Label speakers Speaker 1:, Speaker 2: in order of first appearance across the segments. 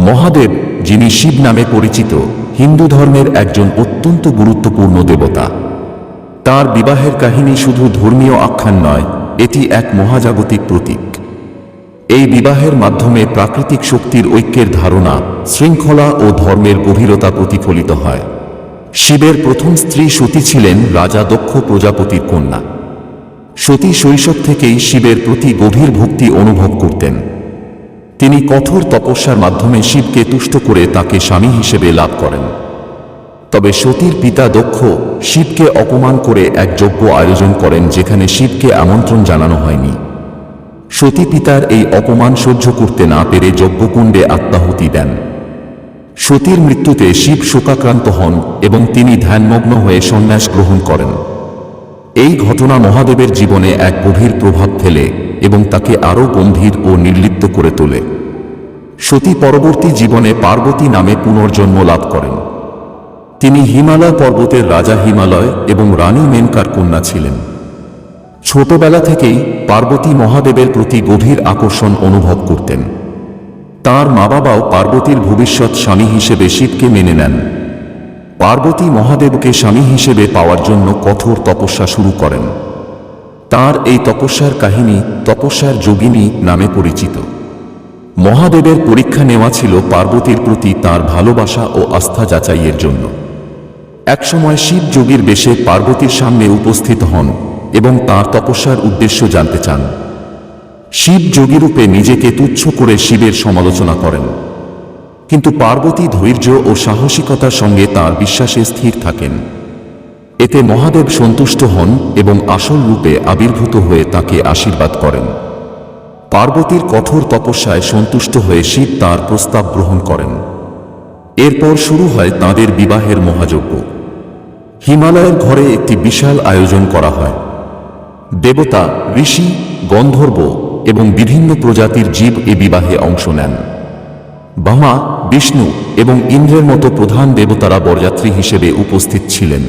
Speaker 1: মহাদেব, যিনি শিব নামে পরিচিত, হিন্দু ধর্মের একজন অত্যন্ত গুরুত্বপূর্ণ দেবতা। তার বিবাহের কাহিনী শুধু ধর্মীয় আখ্যান নয়, এটি এক মহাজাগতিক প্রতীক। এই বিবাহের মাধ্যমে প্রাকৃতিক শক্তির ঐক্যের ধারণা, শৃঙ্খলা ও ধর্মের গভীরতা প্রতিফলিত হয়। শিবের প্রথম স্ত্রী সতী ছিলেন রাজা দক্ষ প্রজাপতির কন্যা। সতী শৈশব থেকেই শিবের প্রতি গভীর ভক্তি অনুভব করতেন। তিনি কঠোর তপস্যার মাধ্যমে শিবকে তুষ্ট করে তাকে স্বামী হিসেবে লাভ করেন। তবে সতীর পিতা দক্ষ শিবকে অপমান করে এক যজ্ঞ আয়োজন করেন, যেখানে শিবকে আমন্ত্রণ জানানো হয়নি। সতী পিতার এই অপমান সহ্য করতে না পেরে যজ্ঞকুণ্ডে আত্মাহুতি দেন। সতীর মৃত্যুতে শিব শোকাক্রান্ত হন এবং তিনি ধ্যানমগ্ন হয়ে সন্ন্যাস গ্রহণ করেন। এই ঘটনা মহাদেবের জীবনে এক গভীর প্রভাব ফেলে এবং তাকে আরও গম্ভীর ও নির্লিপ্ত করে তোলে। সতী পরবর্তী জীবনে পার্বতী নামে পুনর্জন্ম লাভ করেন। তিনি হিমালয় পর্বতের রাজা হিমালয় এবং রানী মেনকার কন্যা ছিলেন। ছোটবেলা থেকেই পার্বতী মহাদেবের প্রতি গভীর আকর্ষণ অনুভব করতেন। তাঁর মা বাবাও পার্বতীর ভবিষ্যৎ স্বামী হিসেবে শিবকে মেনে নেন। পার্বতী মহাদেবকে স্বামী হিসেবে পাওয়ার জন্য কঠোর তপস্যা শুরু করেন। তাঁর এই তপস্যার কাহিনী তপস্যার যোগিনী নামে পরিচিত। মহাদেবের পরীক্ষা নেওয়া ছিল পার্বতীর প্রতি তাঁর ভালোবাসা ও আস্থা যাচাইয়ের জন্য। একসময় শিব যোগীর বেশে পার্বতীর সামনে উপস্থিত হন এবং তাঁর তপস্যার উদ্দেশ্য জানতে চান। শিব যোগীরূপে নিজেকে তুচ্ছ করে শিবের সমালোচনা করেন, কিন্তু পার্বতী ধৈর্য ও সাহসিকতার সঙ্গে তাঁর বিশ্বাসে স্থির থাকেন। এতে মহাদেব সন্তুষ্ট হন এবং আসল রূপে আবির্ভূত হয়ে তাঁকে আশীর্বাদ করেন। পার্বতীর কঠোর তপস্যায় সন্তুষ্ট হয়ে শিব তাঁর প্রস্তাব গ্রহণ করেন। এরপর শুরু হয় তাঁদের বিবাহের মহাযজ্ঞ। হিমালয়ের ঘরে একটি বিশাল আয়োজন করা হয়। দেবতা, ঋষি, গন্ধর্ব এবং বিভিন্ন প্রজাতির জীব এ বিবাহে অংশ নেন। ব্রহ্মা, বিষ্ণু এবং ইন্দ্রের মতো প্রধান দেবতারা বরযাত্রী হিসেবে উপস্থিত ছিলেন।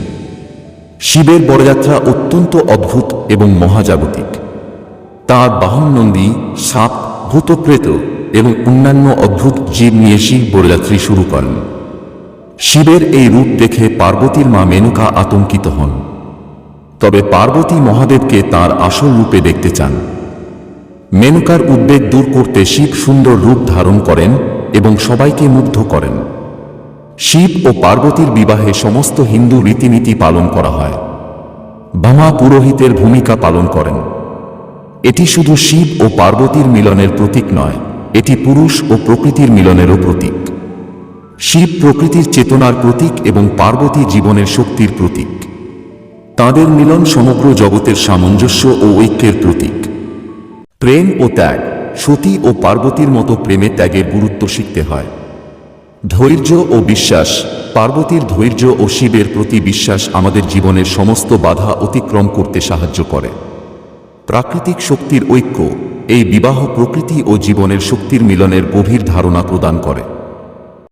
Speaker 1: শিবের বরযাত্রা অত্যন্ত অদ্ভুত এবং মহাজাগতিক। তাঁর বাহন নন্দী, সাপ, ভূতপ্রেত এবং অন্যান্য অদ্ভুত জীব নিয়ে শিব বরযাত্রী শুরু করেন। শিবের এই রূপ দেখে পার্বতীর মা মেনকা আতঙ্কিত হন। তবে পার্বতী মহাদেবকে তাঁর আসল রূপে দেখতে চান। মেনকার উদ্বেগ দূর করতে শিব সুন্দর রূপ ধারণ করেন এবং সবাইকে মুগ্ধ করেন। শিব ও পার্বতীর বিবাহে সমস্ত হিন্দু রীতিনীতি পালন করা হয়। ব্রহ্মা পুরোহিতের ভূমিকা পালন করেন। এটি শুধু শিব ও পার্বতীর মিলনের প্রতীক নয়, এটি পুরুষ ও প্রকৃতির মিলনেরও প্রতীক। শিব প্রকৃতির চেতনার প্রতীক এবং পার্বতী জীবনের শক্তির প্রতীক। তাঁদের মিলন সমগ্র জগতের সামঞ্জস্য ও ঐক্যের প্রতীক। প্রেম ও ত্যাগ। সতী ও পার্বতীর মতো প্রেমে ত্যাগের গুরুত্ব শিখতে হয়। ধৈর্য ও বিশ্বাস। পার্বতীর ধৈর্য ও শিবের প্রতি বিশ্বাস আমাদের জীবনের সমস্ত বাধা অতিক্রম করতে সাহায্য করে। প্রাকৃতিক শক্তির ঐক্য। এই বিবাহ প্রকৃতি ও জীবনের শক্তির মিলনের গভীর ধারণা প্রদান করে।